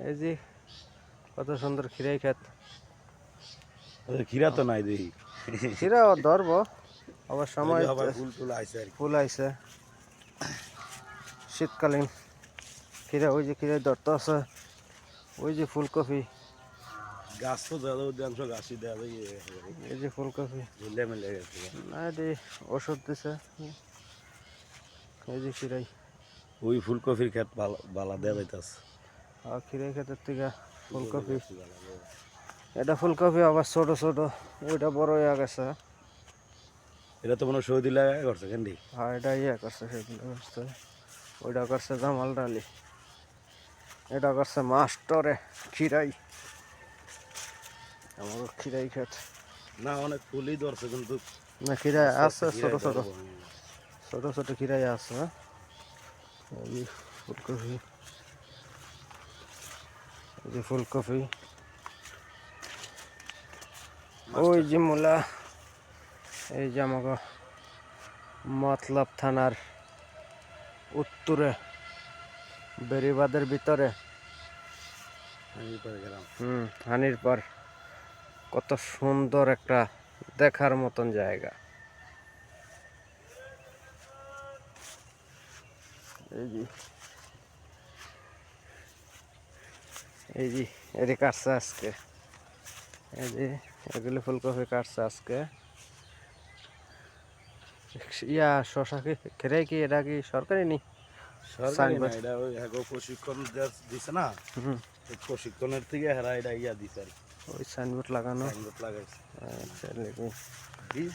এই যে কত সুন্দর খিরাই ক্ষেত। খিরা তো নাই দেখি। খিরা ধরবো আবার সময় ফুল টুল আইছে আর কি। ফুল আইছে শীতকালীন খিরা। ওই যে খিরাই ধরতে আছে, ওই যে ফুলকপি, গাছ তো দেওয়া অধিকাংশ গাছই দেওয়া যায় এই যে ফুলকপি। ঝুলে মেলে গেছে। না এটি ওষুধ দিছে। এই যে খিরাই, ওই ফুলকপির ক্ষেত বালা দেওয়া যাইতাছে। আর খিরাই ক্ষেতের থেকে ফুলকপি। এটা ফুলকপি আবার ছোট ছোট, ওইটা বড় হয়ে গেছে। এটা তো মনে সৌদি লাগাই করছে কেন? আর এটা ইয়ে করছে, সেগুলো করছে। ওইটা করছে জামাল ডালি, এটা করছে মাস্টরে খিরাই। আমার খিরাই ক্ষেত। না অনেক ফুলই ধরছে কিন্তু না খিরাই আছে ছোট খিরাই ছোট, ধরবো। ছোট ছোট খিরাই আছে। এই যে ফুলকপি, এই যে ফুলকপি, ওই যে মূলা। এই যে আমাকে মতলব থানার উত্তরে বেরিবাদের ভিতরে হানির পর কত সুন্দর একটা দেখার মতন জায়গা। এই যে এই যে এটি কাটছে আজকে, এই যে এগুলো ফুলকপি কাটছে আজকে। ইয়া শশা কি খেরে কি, এটা কি সরকারি নি? সরকারি না, এটা ওই প্রশিক্ষণ দিছে না, হুম, প্রশিক্ষণের থেকে হেরা এটা ইয়া দিছে আর কি, ওই সাইনবোর্ড লাগানো। সাইনবোর্ড লাগাইছে। আচ্ছা,